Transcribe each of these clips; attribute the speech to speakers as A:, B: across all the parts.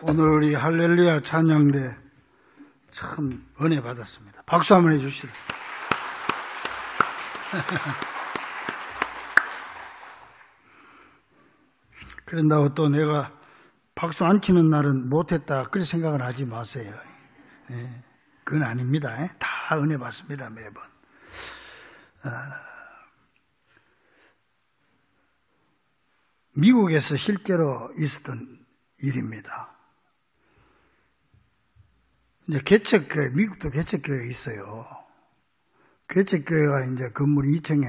A: 오늘 우리 할렐루야 찬양대 참 은혜 받았습니다. 박수 한번 해주시죠. 그런다고 또 내가 박수 안 치는 날은 못했다 그렇게 생각을 하지 마세요. 그건 아닙니다. 다 은혜 받습니다. 매번. 미국에서 실제로 있었던 일입니다. 이제 개척교회, 미국도 개척교회가 있어요. 개척교회가 이제 건물 2층에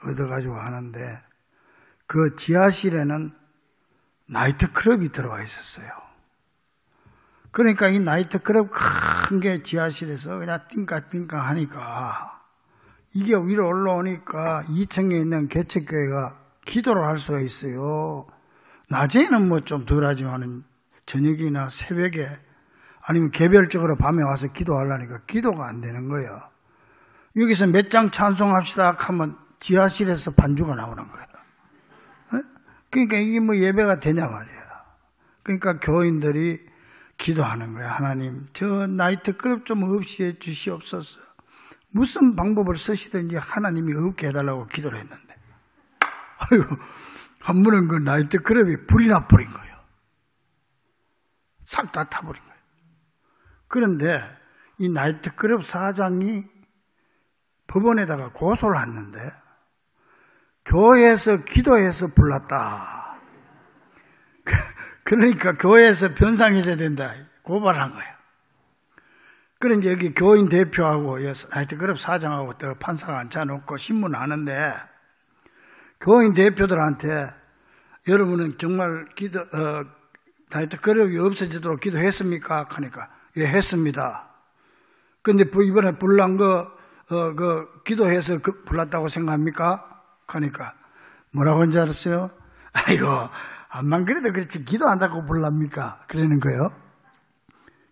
A: 얻어가지고 하는데 그 지하실에는 나이트클럽이 들어와 있었어요. 그러니까 이 나이트클럽 큰 게 지하실에서 그냥 띵까띵까 하니까 이게 위로 올라오니까 2층에 있는 개척교회가 기도를 할 수가 있어요. 낮에는 뭐 좀 덜하지만은 저녁이나 새벽에 아니면 개별적으로 밤에 와서 기도하려니까 기도가 안 되는 거예요. 여기서 몇 장 찬송합시다 하면 지하실에서 반주가 나오는 거예요. 그러니까 이게 뭐 예배가 되냐 말이에요. 그러니까 교인들이 기도하는 거예요. 하나님, 저 나이트클럽 좀 없이 해 주시옵소서. 무슨 방법을 쓰시든지 하나님이 없게 해달라고 기도를 했는데 아이고, 한 번은 그 나이트클럽이 불이 나버린 거예요. 싹 다 타버린 거예요. 그런데 이 나이트클럽 사장이 법원에다가 고소를 했는데 교회에서 기도해서 불났다. 그러니까 교회에서 변상해줘야 된다. 고발한 거예요. 그래 이제 여기 교인 대표하고 나이트클럽 사장하고 또 판사가 앉혀놓고 신문 하는데 교인 대표들한테 여러분은 정말 나이트클럽이 없어지도록 기도했습니까? 하니까 예, 했습니다. 근데 이번에 불난 거 기도해서 불났다고 생각합니까? 하니까 뭐라고 하는지 알았어요? 아이고, 암만 그래도 그렇지 기도한다고 불납니까? 그러는 거예요.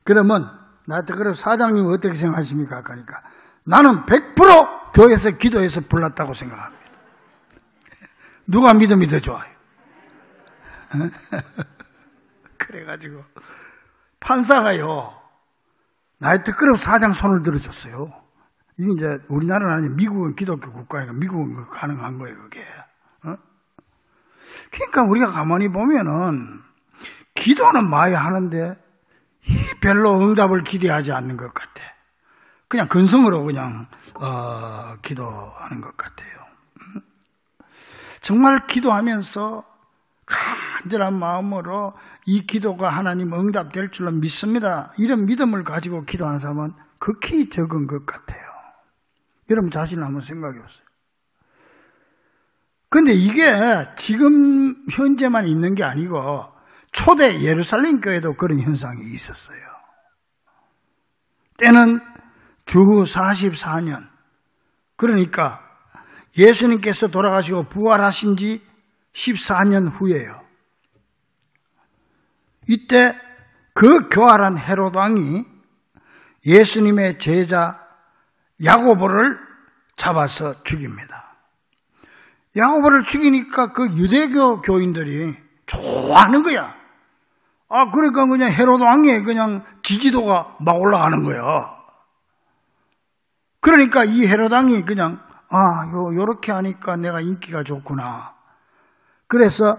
A: 그러면 나이트클럽 사장님은 어떻게 생각하십니까? 하니까 나는 100% 교회에서 기도해서 불났다고 생각합니다. 누가 믿음이 더 좋아요? 그래가지고 판사가요 나이트클럽 사장 손을 들어줬어요. 이게 이제 우리나라는 아니고 미국은 기독교 국가니까 미국은 가능한 거예요, 그게. 그러니까 우리가 가만히 보면은 기도는 많이 하는데 별로 응답을 기대하지 않는 것 같아. 그냥 근성으로 그냥 기도하는 것 같아요. 정말 기도하면서 간절한 마음으로 이 기도가 하나님 응답될 줄로 믿습니다. 이런 믿음을 가지고 기도하는 사람은 극히 적은 것 같아요. 여러분 자신을 한번 생각해 보세요. 그런데 이게 지금 현재만 있는 게 아니고 초대 예루살렘 교회도 그런 현상이 있었어요. 때는 주후 44년, 그러니까 예수님께서 돌아가시고 부활하신 지 14년 후예요. 이때 그 교활한 헤롯 왕이 예수님의 제자 야고보를 잡아서 죽입니다. 야고보를 죽이니까 그 유대교 교인들이 좋아하는 거야. 그러니까 그냥 헤롯 왕의 그냥 지지도가 막 올라가는 거예요. 그러니까 이 헤롯 왕이 그냥 요렇게 하니까 내가 인기가 좋구나. 그래서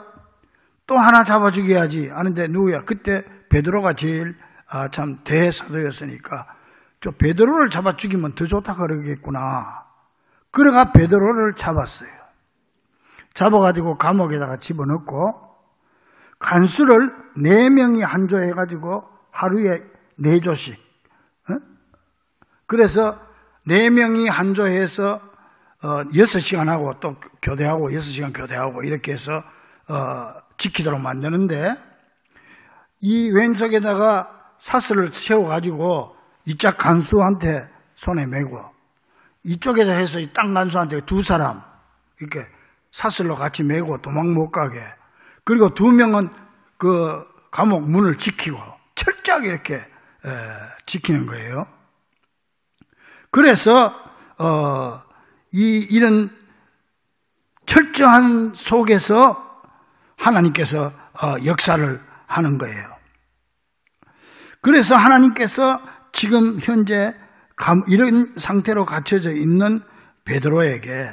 A: 또 하나 잡아 죽여야지 하는데 누구야? 그때 베드로가 제일 참 대사도였으니까 저 베드로를 잡아 죽이면 더 좋다 그러겠구나. 그래가 베드로를 잡았어요. 잡아가지고 감옥에다가 집어넣고 간수를 4명이 한 조 해가지고 하루에 4조씩. 그래서 4명이 한 조 해서 6시간 하고 또 교대하고 6시간 교대하고 이렇게 해서 지키도록 만드는데 이 왼쪽에다가 사슬을 세워가지고 이짝 간수한테 손에 메고 이쪽에다 해서 이 땅 간수한테 2사람 이렇게 사슬로 같이 메고 도망 못 가게, 그리고 2명은 그 감옥 문을 지키고 철저하게 이렇게 지키는 거예요. 그래서 이런 철저한 속에서 하나님께서 역사를 하는 거예요. 그래서 하나님께서 지금 현재 이런 상태로 갇혀져 있는 베드로에게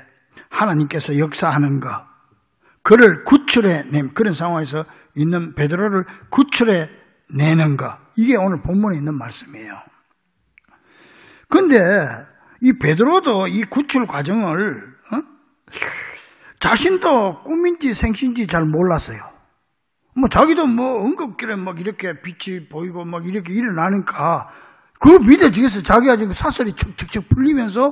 A: 하나님께서 역사하는 것, 그를 구출해낸, 그런 상황에서 있는 베드로를 구출해내는 것, 이게 오늘 본문에 있는 말씀이에요. 그런데 이 베드로도 이 구출 과정을 자신도 꿈인지 생신지 잘 몰랐어요. 자기도 응급길에 이렇게 빛이 보이고 이렇게 일어나니까 그거 믿어지겠어. 자기가 지금 사슬이 척척척 풀리면서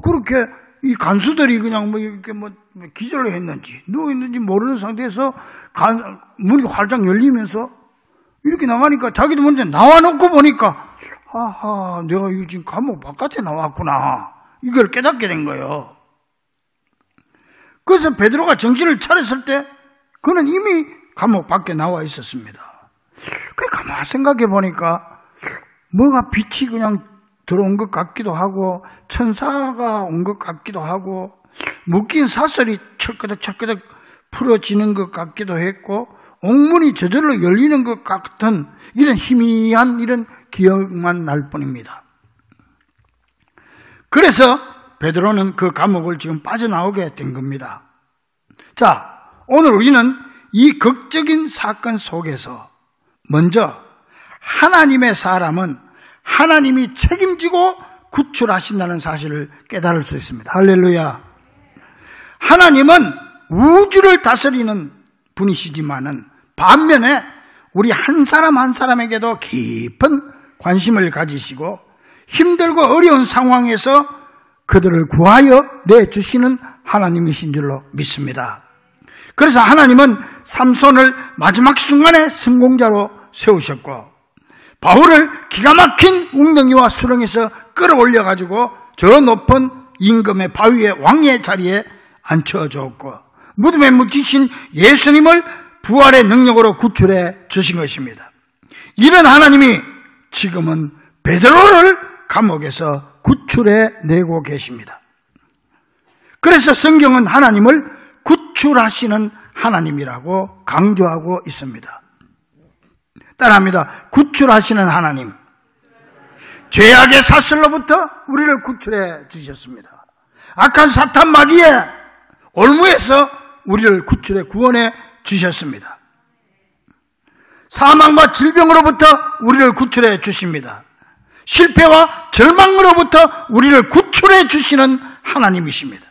A: 그렇게 이 간수들이 그냥 이렇게 기절을 했는지 누워있는지 모르는 상태에서 문이 활짝 열리면서 이렇게 나가니까 자기도 먼저 나와놓고 보니까 아하, 내가 지금 감옥 바깥에 나왔구나, 이걸 깨닫게 된 거예요. 그래서 베드로가 정신을 차렸을 때 그는 이미 감옥 밖에 나와 있었습니다. 그래 가만히 생각해 보니까 뭐가 빛이 그냥 들어온 것 같기도 하고 천사가 온 것 같기도 하고 묶인 사슬이 철끄덕철끄덕 풀어지는 것 같기도 했고 옥문이 저절로 열리는 것 같은 이런 희미한 이런 기억만 날 뿐입니다. 그래서 베드로는 그 감옥을 지금 빠져나오게 된 겁니다. 자, 오늘 우리는 이 극적인 사건 속에서 먼저 하나님의 사람은 하나님이 책임지고 구출하신다는 사실을 깨달을 수 있습니다. 할렐루야. 하나님은 우주를 다스리는 분이시지만은 반면에 우리 한 사람 한 사람에게도 깊은 관심을 가지시고 힘들고 어려운 상황에서 그들을 구하여 내주시는 하나님이신 줄로 믿습니다. 그래서 하나님은 삼손을 마지막 순간에 성공자로 세우셨고 바울을 기가 막힌 웅덩이와 수렁에서 끌어올려가지고 저 높은 임금의 바위의 왕의 자리에 앉혀주었고 무덤에 묻히신 예수님을 부활의 능력으로 구출해 주신 것입니다. 이런 하나님이 지금은 베드로를 감옥에서 구출해 내고 계십니다. 그래서 성경은 하나님을 구출하시는 하나님이라고 강조하고 있습니다. 따라합니다. 구출하시는 하나님. 죄악의 사슬로부터 우리를 구출해 주셨습니다. 악한 사탄 마귀의 올무에서 우리를 구출해 구원해 주셨습니다. 사망과 질병으로부터 우리를 구출해 주십니다. 실패와 절망으로부터 우리를 구출해 주시는 하나님이십니다.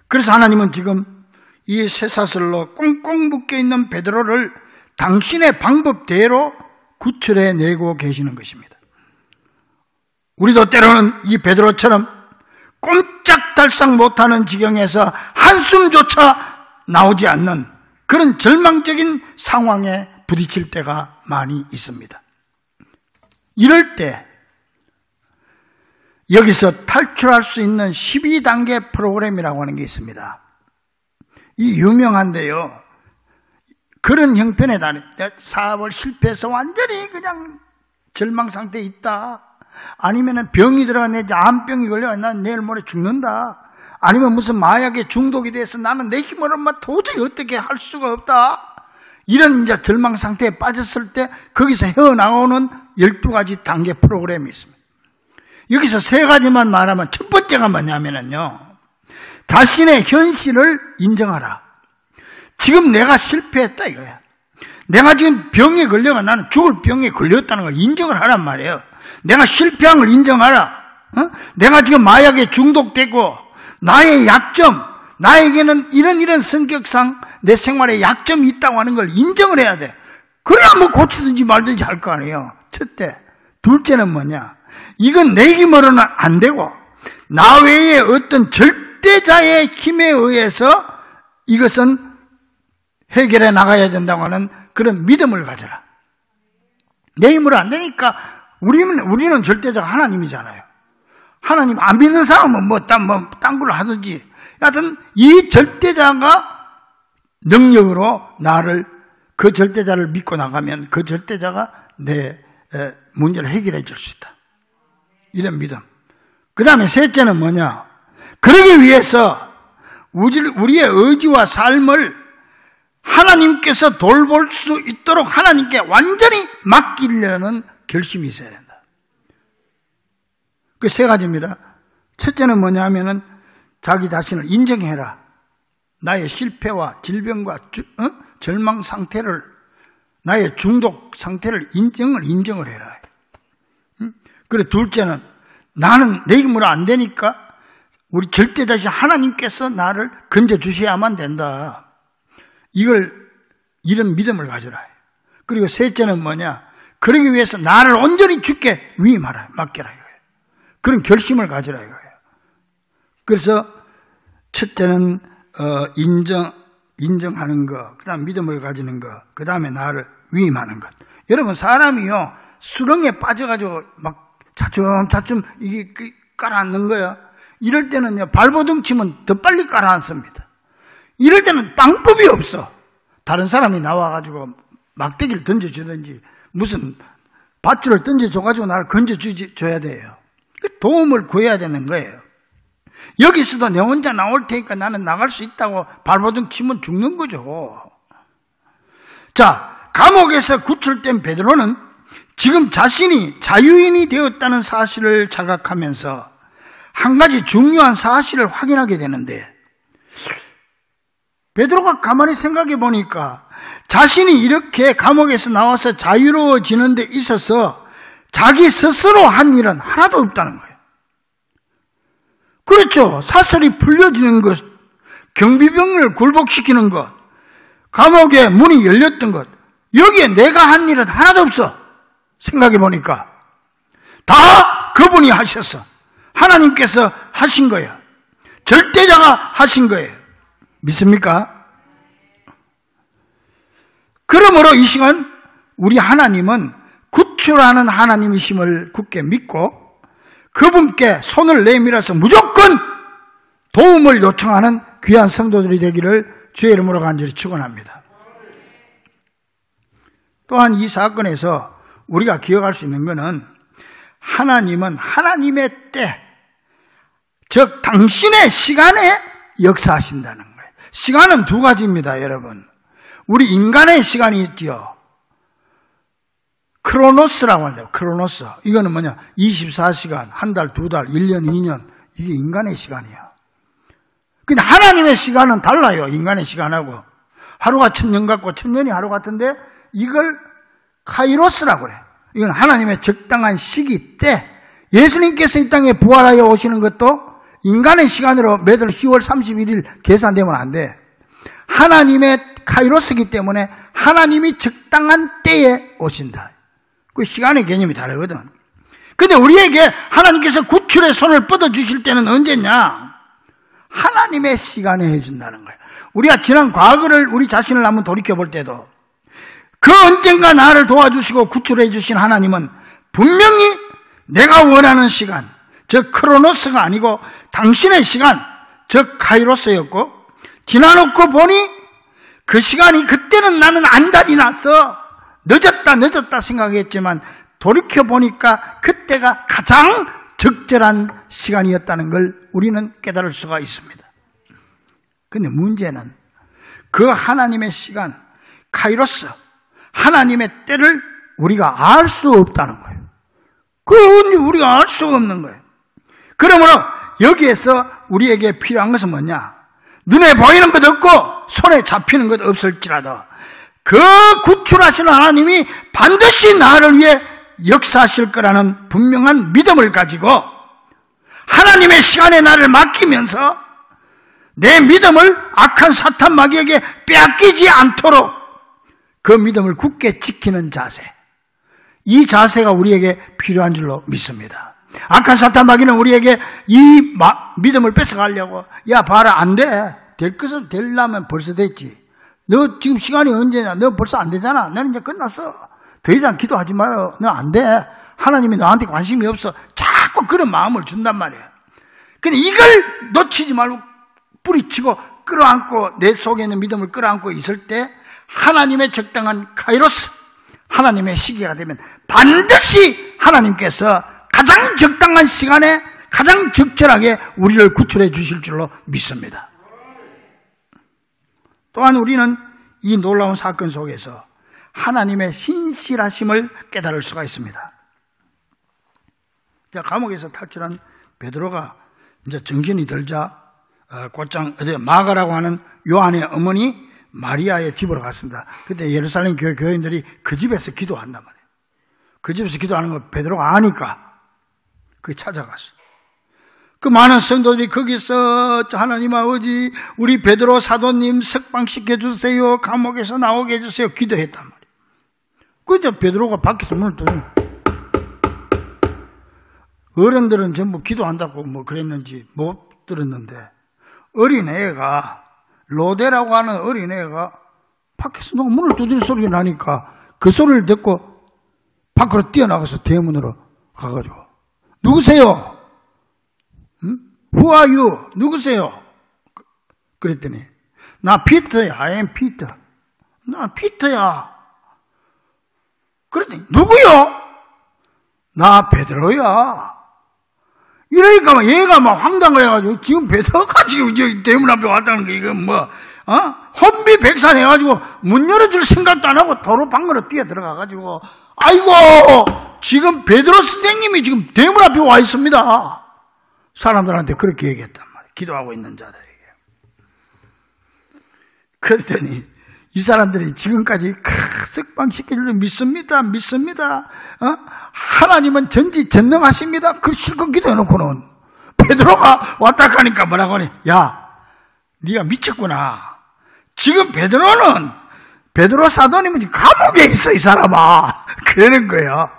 A: 그래서 하나님은 지금 이 쇠사슬로 꽁꽁 묶여있는 베드로를 당신의 방법대로 구출해 내고 계시는 것입니다. 우리도 때로는 이 베드로처럼 꼼짝달싹 못하는 지경에서 한숨조차 나오지 않는 그런 절망적인 상황에 부딪힐 때가 많이 있습니다. 이럴 때 여기서 탈출할 수 있는 12단계 프로그램이라고 하는 게 있습니다. 이 유명한데요. 그런 형편에 달해 사업을 실패해서 완전히 그냥 절망 상태에 있다. 아니면 병이 들어가 내 암병이 걸려 난 내일 모레 죽는다. 아니면 무슨 마약에 중독이 돼서 나는 내 힘으로만 도저히 어떻게 할 수가 없다. 이런 이제 절망 상태에 빠졌을 때 거기서 헤어나오는 12가지 단계 프로그램이 있습니다. 여기서 3가지만 말하면 첫 번째가 뭐냐면요. 자신의 현실을 인정하라. 지금 내가 실패했다 이거야. 내가 지금 병에 걸려가 나는 죽을 병에 걸렸다는 걸 인정을 하란 말이에요. 내가 실패한 걸 인정하라. 내가 지금 마약에 중독되고 나의 약점, 나에게는 이런 성격상 내 생활에 약점이 있다고 하는 걸 인정을 해야 돼. 그래야 뭐 고치든지 말든지 할 거 아니에요. 첫째. 둘째는 뭐냐? 이건 내 힘으로는 안 되고 나 외에 어떤 절대자의 힘에 의해서 이것은 해결해 나가야 된다고 하는 그런 믿음을 가져라. 내 힘으로 안 되니까 우리는 절대자가 하나님이잖아요. 하나님 안 믿는 사람은 딴 걸 하든지. 하여튼 이 절대자가 능력으로 나를 그 절대자를 믿고 나가면 그 절대자가 내 문제를 해결해 줄 수 있다. 이런 믿음. 그 다음에 셋째는 뭐냐? 그러기 위해서 우리의 의지와 삶을 하나님께서 돌볼 수 있도록 하나님께 완전히 맡기려는 결심이 있어야 된다. 그 세 가지입니다. 첫째는 뭐냐 하면은 자기 자신을 인정해라. 나의 실패와 질병과 절망 상태를, 나의 중독 상태를 인정을 해라. 그래, 둘째는 나는 내 힘으로 안 되니까 우리 절대자신 하나님께서 나를 건져주셔야만 된다. 이런 믿음을 가져라. 그리고 셋째는 뭐냐? 그러기 위해서 나를 온전히 주께 위임하라, 맡겨라. 이거예요. 그런 결심을 가져라. 이거예요. 그래서 첫째는 인정하는 것, 그 다음 믿음을 가지는 것, 그 다음에 나를 위임하는 것. 여러분, 사람이요, 수렁에 빠져가지고 막 차츰 이게 깔아앉는 거야. 이럴 때는요, 발버둥 치면 더 빨리 깔아앉습니다. 이럴 때는 방법이 없어. 다른 사람이 나와가지고 막대기를 던져주든지 무슨 밧줄을 던져줘가지고 나를 건져줘야 돼요. 도움을 구해야 되는 거예요. 여기서도 내 혼자 나올 테니까 나는 나갈 수 있다고 발버둥 치면 죽는 거죠. 자, 감옥에서 구출된 베드로는 지금 자신이 자유인이 되었다는 사실을 자각하면서 한 가지 중요한 사실을 확인하게 되는데, 베드로가 가만히 생각해 보니까 자신이 이렇게 감옥에서 나와서 자유로워지는 데 있어서 자기 스스로 한 일은 하나도 없다는 거예요. 그렇죠. 사슬이 풀려지는 것, 경비병을 굴복시키는 것, 감옥의 문이 열렸던 것, 여기에 내가 한 일은 하나도 없어. 생각해 보니까 다 그분이 하셨어. 하나님께서 하신 거예요. 절대자가 하신 거예요. 믿습니까? 그러므로 이 시간 우리 하나님은 구출하는 하나님이심을 굳게 믿고 그분께 손을 내밀어서 무조건 도움을 요청하는 귀한 성도들이 되기를 주의 이름으로 간절히 축원합니다. 또한 이 사건에서 우리가 기억할 수 있는 것은 하나님은 하나님의 때, 즉 당신의 시간에 역사하신다는 거예요. 시간은 두 가지입니다, 여러분. 우리 인간의 시간이 있죠. 크로노스라고 하는데요. 크로노스. 이거는 뭐냐? 24시간, 한 달, 두 달, 1년, 2년. 이게 인간의 시간이야. 근데 하나님의 시간은 달라요. 인간의 시간하고. 하루가 1000년 같고 1000년이 하루 같은데 이걸 카이로스라고 그래. 이건 하나님의 적당한 시기 때, 예수님께서 이 땅에 부활하여 오시는 것도 인간의 시간으로 매달 10월 31일 계산되면 안 돼. 하나님의 카이로스이기 때문에 하나님이 적당한 때에 오신다. 그 시간의 개념이 다르거든. 근데 우리에게 하나님께서 구출의 손을 뻗어주실 때는 언제냐? 하나님의 시간에 해준다는 거예요. 우리가 지난 과거를, 우리 자신을 한번 돌이켜볼 때도 그 언젠가 나를 도와주시고 구출해 주신 하나님은 분명히 내가 원하는 시간, 즉 크로노스가 아니고 당신의 시간, 즉 카이로스였고, 지나놓고 보니 그 시간이, 그때는 나는 안달이 나서 늦었다 생각했지만 돌이켜보니까 그때가 가장 적절한 시간이었다는 걸 우리는 깨달을 수가 있습니다. 근데 문제는 그 하나님의 시간, 카이로스, 하나님의 때를 우리가 알 수 없다는 거예요. 그건 우리가 알 수가 없는 거예요. 그러므로 여기에서 우리에게 필요한 것은 뭐냐? 눈에 보이는 것 없고 손에 잡히는 것 없을지라도 그 구출하시는 하나님이 반드시 나를 위해 역사하실 거라는 분명한 믿음을 가지고 하나님의 시간에 나를 맡기면서 내 믿음을 악한 사탄 마귀에게 빼앗기지 않도록 그 믿음을 굳게 지키는 자세, 이 자세가 우리에게 필요한 줄로 믿습니다. 악한 사탄 마귀는 우리에게 이 믿음을 뺏어가려고, 야 봐라, 안 돼. 될 것은 되려면 벌써 됐지. 너 지금 시간이 언제냐? 너 벌써 안 되잖아. 너는 이제 끝났어. 더 이상 기도하지 마요. 너 안 돼. 하나님이 너한테 관심이 없어. 자꾸 그런 마음을 준단 말이야. 근데 이걸 놓치지 말고 뿌리치고 끌어안고, 내 속에 있는 믿음을 끌어안고 있을 때 하나님의 적당한 카이로스, 하나님의 시기가 되면 반드시 하나님께서 가장 적당한 시간에 가장 적절하게 우리를 구출해 주실 줄로 믿습니다. 또한 우리는 이 놀라운 사건 속에서 하나님의 신실하심을 깨달을 수가 있습니다. 자, 감옥에서 탈출한 베드로가 이제 정신이 들자 곧장 마가라고 하는 요한의 어머니 마리아의 집으로 갔습니다. 그때 예루살렘 교인들이 그 집에서 기도한단 말이에요. 그 집에서 기도하는 걸 베드로가 아니까 그 찾아갔어요. 그 많은 성도들이 거기서 하나님 아버지 우리 베드로 사도님 석방시켜 주세요. 감옥에서 나오게 해주세요. 기도했단 말이에요. 그런데 베드로가 밖에서 문을 두드려. 어른들은 전부 기도한다고 뭐 그랬는지 못 들었는데 어린애가 로데라고 하는 어린애가 밖에서 문을 두드리는 소리가 나니까 그 소리를 듣고 밖으로 뛰어나가서 대문으로 가가지고 누구세요? Who are you? 누구세요? 그랬더니 나 피터야. I am Peter. 나 피터야. 그랬더니 누구요? 나 베드로야. 이러니까 얘가 막 황당을 해가지고 지금 베드로가 지금 대문 앞에 왔다는 게 이거 혼비백산 해가지고 문 열어줄 생각도 안 하고 도로 방으로 뛰어 들어가가지고 아이고 지금 베드로 선생님이 지금 대문 앞에 와 있습니다. 사람들한테 그렇게 얘기했단 말이에요. 기도하고 있는 자들에게. 그랬더니 이 사람들이 지금까지 석방시켜주려 믿습니다. 하나님은 전지전능하십니다. 그 실컷 기도해놓고는 베드로가 왔다 가니까 뭐라고 하니? 야, 네가 미쳤구나. 지금 베드로 사도님은 지금 감옥에 있어, 이 사람아. 그러는 거예요.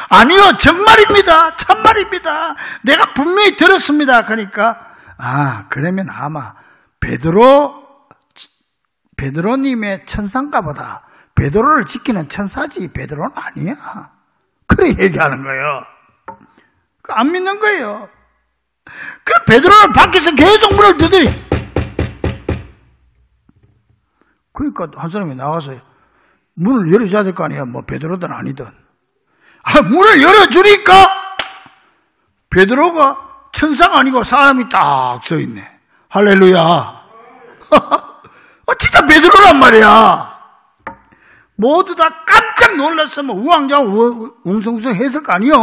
A: 아니요, 정말입니다. 참말입니다. 내가 분명히 들었습니다. 그러니까 그러면 아마 베드로님의 천사인가 보다. 베드로를 지키는 천사지 베드로는 아니야. 그래 얘기하는 거예요. 안 믿는 거예요. 그 베드로는 밖에서 계속 문을 두드려. 그러니까 한 사람이 나와서 문을 열어줘야 될 거 아니야. 뭐 베드로든 아니든. 문을 열어주니까 베드로가 천사가 아니고 사람이 딱 서 있네. 할렐루야. 진짜 베드로란 말이야. 모두 다 깜짝 놀랐으면 우왕좌왕 웅성웅성 했을 거 아니요.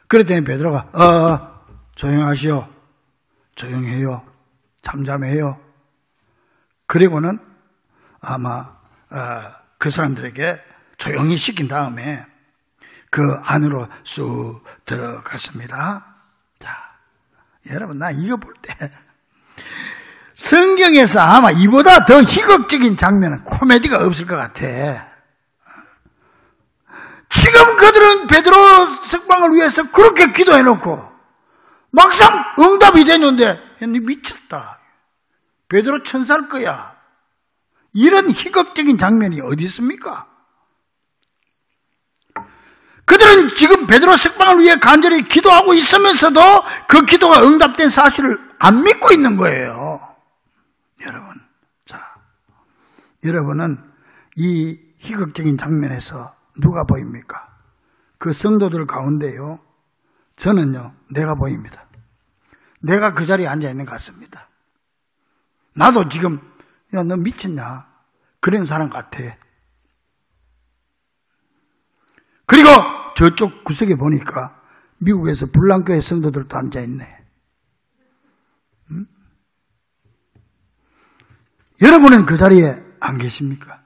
A: 그랬더니 베드로가 조용하시오. 조용해요. 잠잠해요. 그리고는 아마 그 사람들에게 조용히 시킨 다음에 그 안으로 쑥 들어갔습니다. 자, 여러분 나 이거 볼 때 성경에서 아마 이보다 더 희극적인 장면은 코미디가 없을 것 같아. 지금 그들은 베드로 석방을 위해서 그렇게 기도해놓고 막상 응답이 됐는데 니 미쳤다. 베드로 천사일 거야. 이런 희극적인 장면이 어디 있습니까? 그들은 지금 베드로 석방을 위해 간절히 기도하고 있으면서도 그 기도가 응답된 사실을 안 믿고 있는 거예요. 여러분, 여러분은 이 희극적인 장면에서 누가 보입니까? 그 성도들 가운데요. 저는요, 내가 보입니다. 내가 그 자리에 앉아 있는 것 같습니다. 나도 지금, 야, 너 미쳤냐? 그런 사람 같아. 그리고 저쪽 구석에 보니까 미국에서 불란교회 성도들도 앉아 있네. 여러분은 그 자리에 안 계십니까?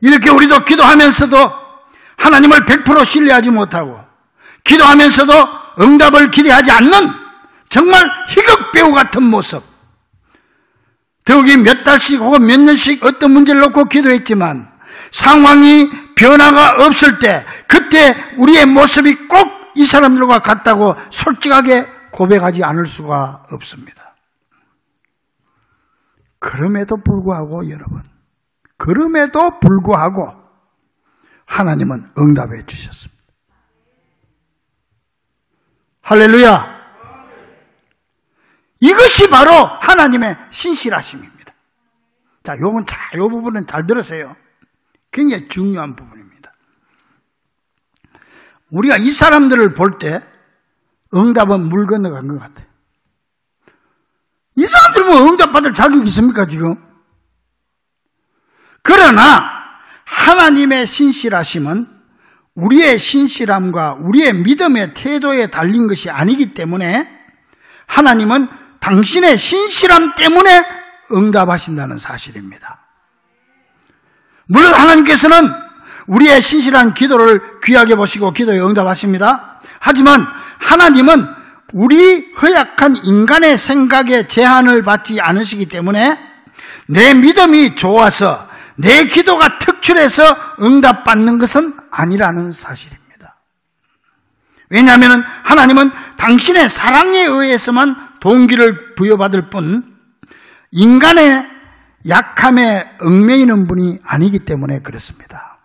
A: 이렇게 우리도 기도하면서도 하나님을 100% 신뢰하지 못하고 기도하면서도 응답을 기대하지 않는 정말 희극 배우 같은 모습. 더욱이 몇 달씩 혹은 몇 년씩 어떤 문제를 놓고 기도했지만 상황이 변화가 없을 때 그때 우리의 모습이 꼭 이 사람들과 같다고 솔직하게 고백하지 않을 수가 없습니다. 그럼에도 불구하고 여러분, 그럼에도 불구하고 하나님은 응답해 주셨습니다. 할렐루야! 이것이 바로 하나님의 신실하심입니다. 자, 요 부분은 잘 들으세요. 굉장히 중요한 부분입니다. 우리가 이 사람들을 볼 때 응답은 물 건너간 것 같아요. 이 사람들 뭐 응답받을 자격이 있습니까, 지금? 그러나 하나님의 신실하심은 우리의 신실함과 우리의 믿음의 태도에 달린 것이 아니기 때문에 하나님은 당신의 신실함 때문에 응답하신다는 사실입니다. 물론 하나님께서는 우리의 신실한 기도를 귀하게 보시고 기도에 응답하십니다. 하지만 하나님은 우리 허약한 인간의 생각에 제한을 받지 않으시기 때문에 내 믿음이 좋아서 내 기도가 특출해서 응답받는 것은 아니라는 사실입니다. 왜냐하면 하나님은 당신의 사랑에 의해서만 동기를 부여받을 뿐 인간의 약함에 얽매이는 분이 아니기 때문에 그렇습니다.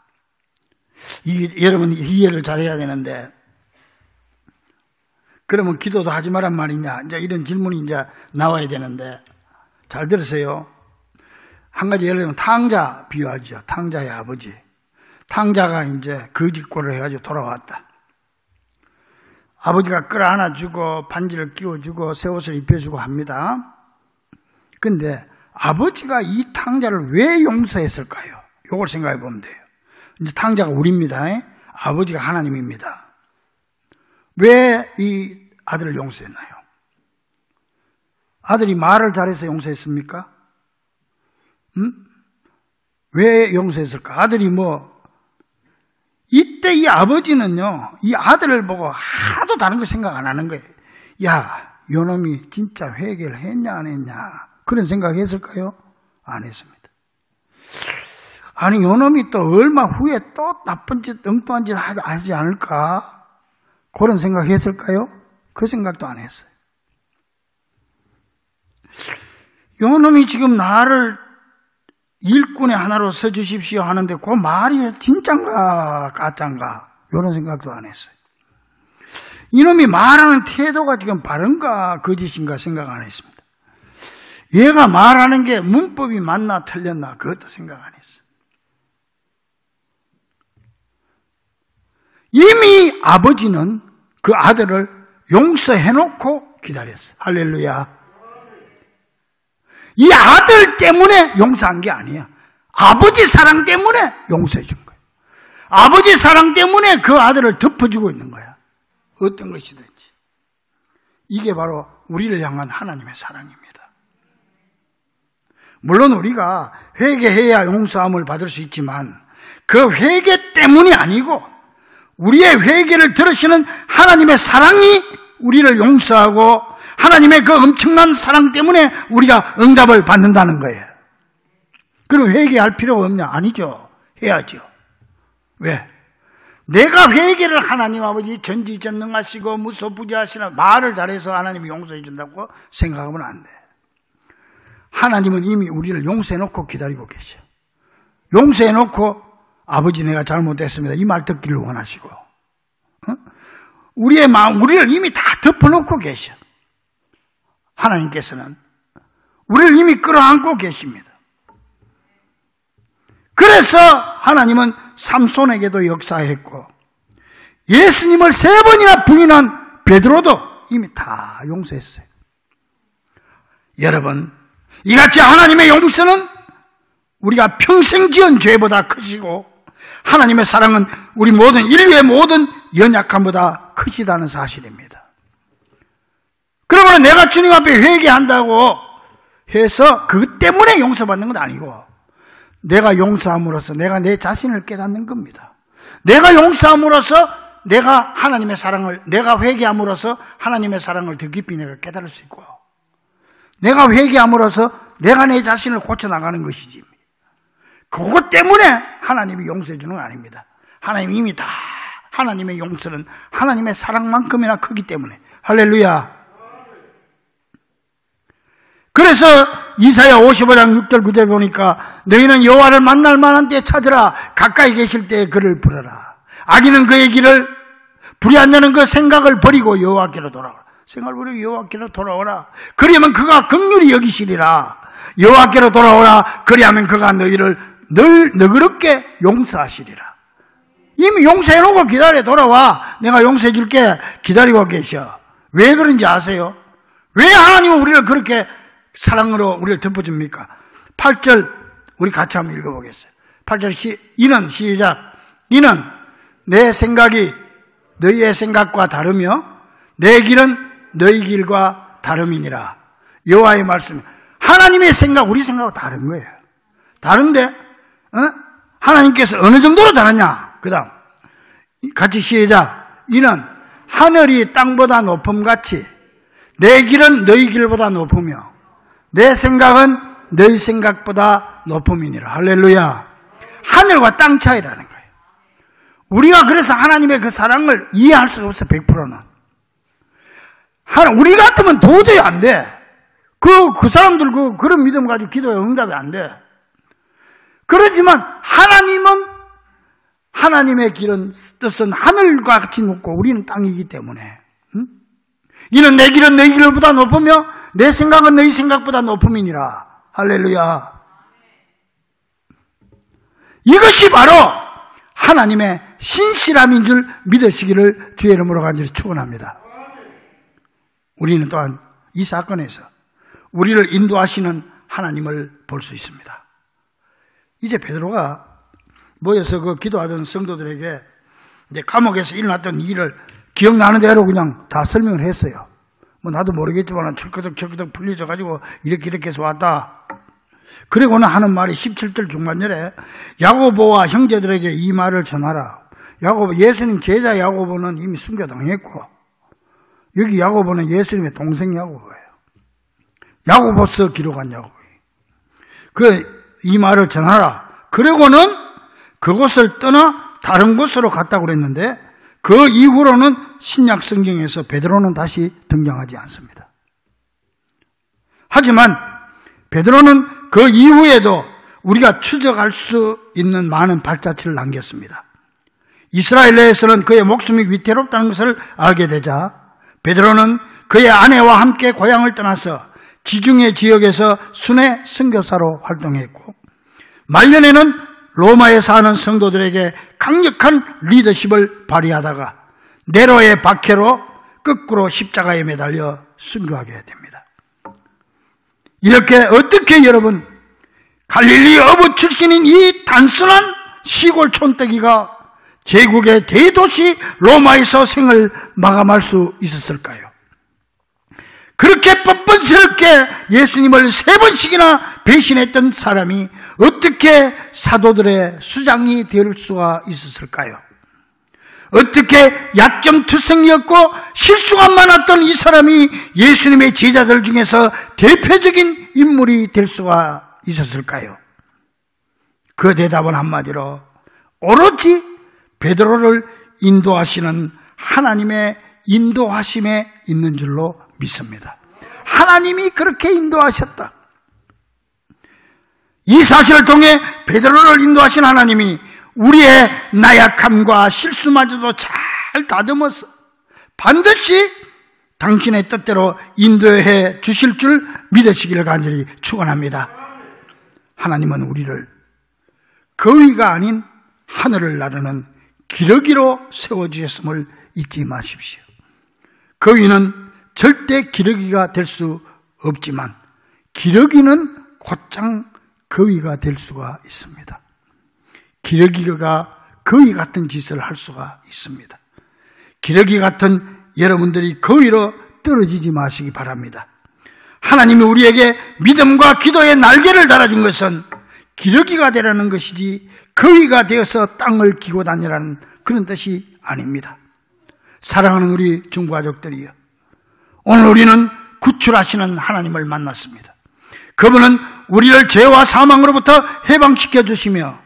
A: 여러분 이해를 잘해야 되는데, 그러면 기도도 하지 말란 말이냐, 이제 이런 질문이 이제 나와야 되는데, 잘 들으세요. 한 가지 예를 들면 탕자 비유하죠. 탕자의 아버지. 탕자가 이제 거짓골을 해가지고 돌아왔다. 아버지가 끌어안아주고 반지를 끼워주고 새 옷을 입혀주고 합니다. 근데 아버지가 이 탕자를 왜 용서했을까요? 이걸 생각해 보면 돼요. 이제 탕자가 우리입니다. 아버지가 하나님입니다. 왜 이 아들을 용서했나요? 아들이 말을 잘해서 용서했습니까? 왜 용서했을까? 아들이 이때 이 아버지는요, 이 아들을 보고 하나도 다른 거 생각 안 하는 거예요. 야, 요놈이 진짜 회개를 했냐 안 했냐, 그런 생각 했을까요? 안 했습니다. 아니, 요놈이 또 얼마 후에 또 나쁜 짓, 엉뚱한 짓 하지 않을까, 그런 생각 했을까요? 그 생각도 안 했어요. 요놈이 지금 나를 일꾼의 하나로 써주십시오 하는데 그 말이 진짠가 가짠가, 이런 생각도 안 했어요. 이놈이 말하는 태도가 지금 바른가 거짓인가 생각 안 했습니다. 얘가 말하는 게 문법이 맞나 틀렸나, 그것도 생각 안 했어요. 이미 아버지는 그 아들을 용서해놓고 기다렸어요. 할렐루야. 이 아들 때문에 용서한 게 아니야. 아버지 사랑 때문에 용서해 준 거예요. 아버지 사랑 때문에 그 아들을 덮어주고 있는 거야. 어떤 것이든지. 이게 바로 우리를 향한 하나님의 사랑입니다. 물론 우리가 회개해야 용서함을 받을 수 있지만 그 회개 때문이 아니고 우리의 회개를 들으시는 하나님의 사랑이 우리를 용서하고 하나님의 그 엄청난 사랑 때문에 우리가 응답을 받는다는 거예요. 그럼 회개할 필요가 없냐? 아니죠. 해야죠. 왜? 내가 회개를 하나님 아버지 전지전능하시고 무소부지하시나 말을 잘해서 하나님이 용서해 준다고 생각하면 안 돼. 하나님은 이미 우리를 용서해 놓고 기다리고 계셔. 용서해 놓고 아버지 내가 잘못했습니다, 이 말 듣기를 원하시고, 우리의 마음, 우리를 이미 다 덮어놓고 계셔. 하나님께서는 우리를 이미 끌어안고 계십니다. 그래서 하나님은 삼손에게도 역사했고 예수님을 3번이나 부인한 베드로도 이미 다 용서했어요. 여러분, 이같이 하나님의 용서는 우리가 평생 지은 죄보다 크시고 하나님의 사랑은 우리 모든 인류의 모든 연약함보다 크시다는 사실입니다. 그러면 내가 주님 앞에 회개한다고 해서 그것 때문에 용서받는 건 아니고 내가 용서함으로써 내가 내 자신을 깨닫는 겁니다. 내가 용서함으로써 내가 하나님의 사랑을, 내가 회개함으로써 하나님의 사랑을 더 깊이 내가 깨달을 수 있고 내가 회개함으로써 내가 내 자신을 고쳐나가는 것이지, 그것 때문에 하나님이 용서해 주는 건 아닙니다. 하나님이 이미 다, 하나님의 용서는 하나님의 사랑만큼이나 크기 때문에. 할렐루야. 그래서 이사야 55장 6절 9절 보니까 너희는 여호와를 만날 만한 때에 찾으라, 가까이 계실 때에 그를 부르라. 악인은 그의 길을, 불의한 자는 그 생각을 버리고 여호와께로 돌아오라. 생각을 버리고 여호와께로 돌아오라. 그리하면 그가 긍휼히 여기시리라. 여호와께로 돌아오라. 그리하면 그가 너희를 늘 너그럽게 용서하시리라. 이미 용서해놓고 기다려. 돌아와, 내가 용서해 줄게. 기다리고 계셔. 왜 그런지 아세요? 왜 하나님은 우리를 그렇게 사랑으로 우리를 덮어줍니까? 8절 우리 같이 한번 읽어보겠어요. 8절 이는 시작. 이는 내 생각이 너희의 생각과 다르며 내 길은 너희 길과 다름이니라. 여호와의 말씀. 하나님의 생각, 우리 생각과 다른 거예요. 다른데 하나님께서 어느 정도로 다르냐? 그 다음 같이 시작. 이는 하늘이 땅보다 높음같이 내 길은 너희 길보다 높으며 내 생각은 너희 생각보다 높음이니라. 할렐루야. 하늘과 땅 차이라는 거예요. 우리가 그래서 하나님의 그 사랑을 이해할 수가 없어. 100%는 우리 같으면 도저히 안 돼. 그 사람들 그런 믿음 가지고 기도에 응답이 안 돼. 그렇지만 하나님은 하나님의 뜻은 하늘과 같이 높고 우리는 땅이기 때문에 이는 내 길은 너희 길보다 높으며 내 생각은 너희 생각보다 높음이니라. 할렐루야. 이것이 바로 하나님의 신실함인 줄 믿으시기를 주의 이름으로 간절히 축원합니다. 우리는 또한 이 사건에서 우리를 인도하시는 하나님을 볼 수 있습니다. 이제 베드로가 모여서 그 기도하던 성도들에게 이제 감옥에서 일어났던 일을 기억나는 대로 그냥 다 설명을 했어요. 뭐 나도 모르겠지만 철커덕 풀려져가지고 이렇게 해서 왔다. 그리고는 하는 말이 17절 중반절에 야고보와 형제들에게 이 말을 전하라. 예수님 제자 야고보는 이미 순교당했고 여기 야고보는 예수님의 동생 야고보예요. 야고보서 기록한 야고보. 이 말을 전하라. 그리고는 그곳을 떠나 다른 곳으로 갔다고 그랬는데 그 이후로는 신약 성경에서 베드로는 다시 등장하지 않습니다. 하지만 베드로는 그 이후에도 우리가 추적할 수 있는 많은 발자취를 남겼습니다. 이스라엘 내에서는 그의 목숨이 위태롭다는 것을 알게 되자 베드로는 그의 아내와 함께 고향을 떠나서 지중해 지역에서 순회 선교사로 활동했고 말년에는 로마에 사는 성도들에게 강력한 리더십을 발휘하다가 네로의 박해로 거꾸로 십자가에 매달려 순교하게 됩니다. 이렇게 어떻게 여러분 갈릴리 어부 출신인 이 단순한 시골 촌뜨기가 제국의 대도시 로마에서 생을 마감할 수 있었을까요? 그렇게 뻔뻔스럽게 예수님을 3번씩이나 배신했던 사람이 어떻게 사도들의 수장이 될 수가 있었을까요? 어떻게 약점투성이었고 실수가 많았던 이 사람이 예수님의 제자들 중에서 대표적인 인물이 될 수가 있었을까요? 그 대답은 한마디로 오로지 베드로를 인도하시는 하나님의 인도하심에 있는 줄로 믿습니다. 하나님이 그렇게 인도하셨다. 이 사실을 통해 베드로를 인도하신 하나님이 우리의 나약함과 실수마저도 잘 다듬어서 반드시 당신의 뜻대로 인도해 주실 줄 믿으시기를 간절히 축원합니다. 하나님은 우리를 거위가 아닌 하늘을 나르는 기러기로 세워주셨음을 잊지 마십시오. 거위는 절대 기러기가 될 수 없지만 기러기는 곧장 거위가 될 수가 있습니다. 기러기가 거위 같은 짓을 할 수가 있습니다. 기러기 같은 여러분들이 거위로 떨어지지 마시기 바랍니다. 하나님이 우리에게 믿음과 기도의 날개를 달아준 것은 기러기가 되라는 것이지 거위가 되어서 땅을 기고 다니라는 그런 뜻이 아닙니다. 사랑하는 우리 중부가족들이여, 오늘 우리는 구출하시는 하나님을 만났습니다. 그분은 우리를 죄와 사망으로부터 해방시켜 주시며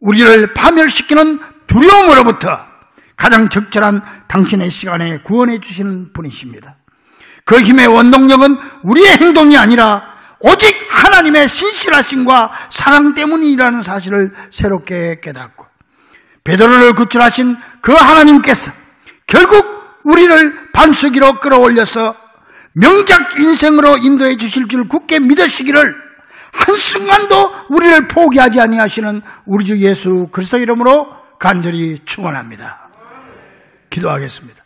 A: 우리를 파멸시키는 두려움으로부터 가장 적절한 당신의 시간에 구원해 주시는 분이십니다. 그 힘의 원동력은 우리의 행동이 아니라 오직 하나님의 신실하심과 사랑 때문이라는 사실을 새롭게 깨닫고 베드로를 구출하신 그 하나님께서 결국 우리를 반석이로 끌어올려서 명작 인생으로 인도해 주실 줄 굳게 믿으시기를 한순간도 우리를 포기하지 아니하시는 우리 주 예수 그리스도 이름으로 간절히 축원합니다. 기도하겠습니다.